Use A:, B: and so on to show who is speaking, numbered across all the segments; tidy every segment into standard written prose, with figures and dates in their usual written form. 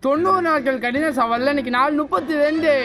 A: 90 நாட்கள் கடின சவாலில் இன்னைக்கு நாள் 32.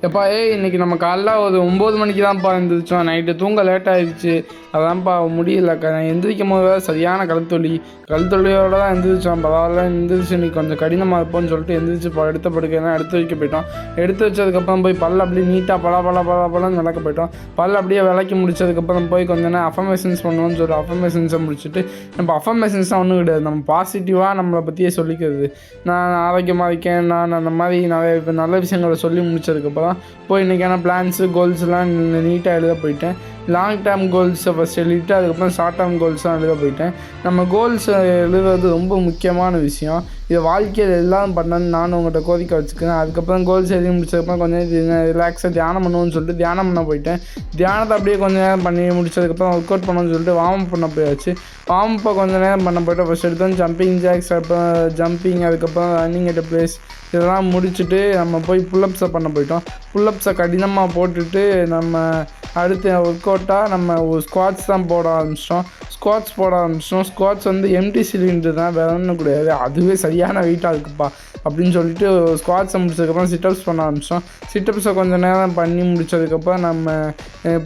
B: எப்பா இன்னைக்கு நம்ம காலைல ஒரு 9 மணிக்கு தான்ப்பா எழுந்திரிச்சோம். நைட்டு தூங்க லேட் ஆகிடுச்சு. அதான்ப்பா முடியலக்கா. நான் எந்திரிக்கும் போது சரியான கழுத்தொலியோடு தான் எந்திரிச்சோம். பரவாயில்ல எந்திரிச்சு இன்னைக்கு கொஞ்சம் கடினமாக இருப்போம்னு சொல்லிட்டு எந்திரிச்சு எடுத்த படுக்கையெல்லாம் எடுத்து வைக்க போயிட்டோம். எடுத்து வச்சதுக்கப்புறம் போய் பல் அப்படியே நீட்டாக பல விளக்க போயிட்டோம். பல் அப்படியே விளக்கி முடிச்சதுக்கப்புறம் போய் கொஞ்ச நேரம் அஃபர்மேஷன்ஸ் பண்ணுவோம்னு சொல்லிட்டு அஃபர்மேஷன்ஸை முடிச்சுட்டு நம்ம அஃபர்மேஷன்ஸ்லாம் ஒன்றும் கிடையாது. நம்ம பாசிட்டிவாக நம்மளை பற்றியே சொல்லிக்கிறது. நான் ஆரோக்கியமாக இருக்கேன், நான் அந்த மாதிரி நிறைய நல்ல விஷயங்களை சொல்லி முடிச்சதுக்கப்புறம் போய் இன்றைக்கான பிளான்ஸு கோல்ஸ்லாம் நீட்டாக எழுத போயிட்டேன். லாங் டேர்ம் கோல்ஸை ஃபஸ்ட் எழுதிட்டு அதுக்கப்புறம் ஷார்ட் டேர்ம் கோல்ஸ்லாம் எழுத போயிட்டேன். நம்ம கோல்ஸ் எழுதுறது ரொம்ப முக்கியமான விஷயம். இதை வாழ்க்கையில் எல்லாம் பண்ணணும்னு நானும் உங்கள்கிட்ட கோரிக்கை வச்சுக்கிறேன். அதுக்கப்புறம் கோல்ஸ் எழுதி முடிச்சதுக்கப்புறம் கொஞ்சம் ரிலாக்ஸாக தியானம் பண்ணுவோன்னு சொல்லிட்டு தியானம் பண்ண போயிட்டேன். தியானத்தை அப்படியே கொஞ்சம் நேரம் பண்ணி முடிச்சதுக்கப்புறம் ஒர்க் அவுட் பண்ணணும்னு சொல்லிட்டு வார்ம் பண்ண போயாச்சு. வார்மப்போ கொஞ்சம் நேரம் பண்ண போய்ட்டு ஃபஸ்ட் எடுத்தோம் ஜம்பிங் ஜாக்ஸ், அப்புறம் ஜம்பிங், அதுக்கப்புறம் ரன்னிங் அட் பிளேஸ் இதெல்லாம் முடிச்சுட்டு நம்ம போய் புல்லப்ஸை பண்ண போயிட்டோம். புல்லப்ஸை கடினமாக போட்டுட்டு நம்ம அடுத்து ஒர்க் அவுட்டாக நம்ம ஸ்குவாட்ஸ் தான் போட ஆரம்பிச்சிட்டோம். ஸ்குவாட்ஸ் வந்து எம்டி சிலிண்டர் தான், வேறு ஒன்றும் கிடையாது. அதுவே சரியான வெயிட்டாக இருக்குப்பா அப்படின்னு சொல்லிட்டு ஸ்குவாட்ஸை முடிச்சதுக்கப்புறம் சிட்டப்ஸ் பண்ண ஆரம்பித்தோம். சிட்டப்ஸை கொஞ்சம் நேரம் பண்ணி முடிச்சதுக்கப்புறம் நம்ம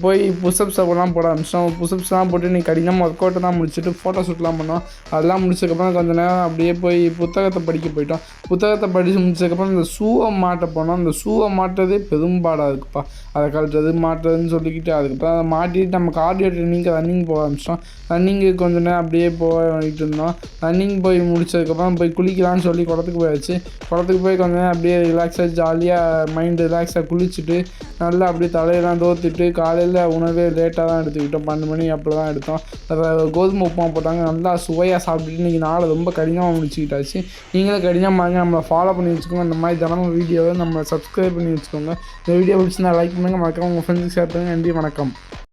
B: போய் புஷ்அப்ஸெல்லாம் போட ஆரம்பித்தோம். புஷ்அப்ஸ்லாம் போட்டு நீ கடினமாக ஒர்க் அவுட்டை தான் முடிச்சுட்டு ஃபோட்டோ ஷூட்லாம் பண்ணோம். அதெல்லாம் முடிச்சதுக்கப்புறம் கொஞ்சம் நேரம் அப்படியே போய் புத்தகத்தை படிக்க போயிட்டோம். புத்தகத்தை படித்து முடிச்சதுக்கப்புறம் இந்த ஷூவை மாட்ட போனோம். அந்த ஷூவை மாட்டுறதே பெரும்பாடாக இருக்குப்பா. அதை கழட்டுறது மாட்டுறதுன்னு சொல்லிக்கிட்டு அதுக்கப்புறம் அதை மாட்டிட்டு நம்ம கார்டியோ ட்ரைனிங்க்கு ரன்னிங் போக ஆரம்பிச்சிட்டோம். ரன்னிங்கு கொஞ்சம் நேரம் அப்படியே போயிட்டு இருந்தோம். ரன்னிங் போய் முடிச்சதுக்கப்புறம் போய் குளிக்கலான்னு சொல்லி குளத்துக்கு போயாச்சு. குளத்துக்கு போய் கொஞ்சம் நேரம் அப்படியே ரிலாக்ஸாக ஜாலியாக மைண்டு ரிலாக்ஸாக குளிச்சுட்டு நல்லா அப்படியே தலையெல்லாம் தோர்த்துட்டு காலையில் உணவே லேட்டாக தான் எடுத்துக்கிட்டோம். 12 மணி அப்படி தான் எடுத்தோம். கோதுமை உப்புமா போட்டாங்க, நல்லா சுவையாக சாப்பிட்டுட்டு இன்றைக்கி நாளை ரொம்ப கடினமாக முடிச்சுக்கிட்டாச்சு. நீங்களும் கடினமாக நம்மளை ஃபாலோ பண்ணி வச்சுக்கோங்க. இந்த மாதிரி தினமும் வீடியோவை நம்ம சப்ஸ்கிரைப் பண்ணி வச்சுக்கோங்க. இந்த வீடியோ பிடிச்சிருந்தா லைக் பண்ணுங்கள், மறக்காம உங்கள் ஃப்ரெண்ட்ஸுக்கு ஷேர் பண்ணுங்கள். நன்றி, வணக்கம்.